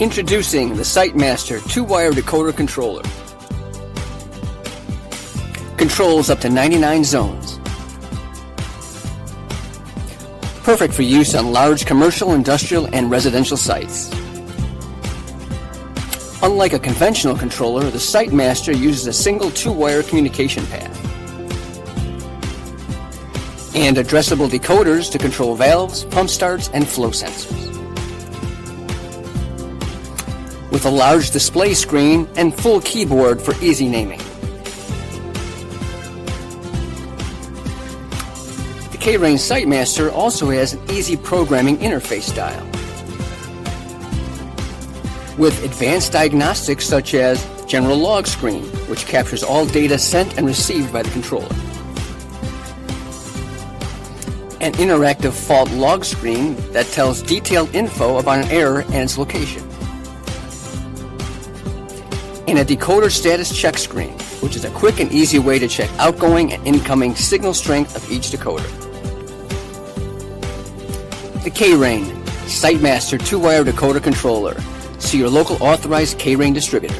Introducing the SiteMaster 2-wire decoder controller. Controls up to 99 zones. Perfect for use on large commercial, industrial, and residential sites. Unlike a conventional controller, the SiteMaster uses a single 2-wire communication path and addressable decoders to control valves, pump starts, and flow sensors. With a large display screen and full keyboard for easy naming. The K-Rain SiteMaster also has an easy programming interface style with advanced diagnostics such as General Log Screen, which captures all data sent and received by the controller. An interactive fault log screen that tells detailed info about an error and its location. And a decoder status check screen, which is a quick and easy way to check outgoing and incoming signal strength of each decoder. The K-Rain SiteMaster 2-wire decoder controller. See your local authorized K-Rain distributor.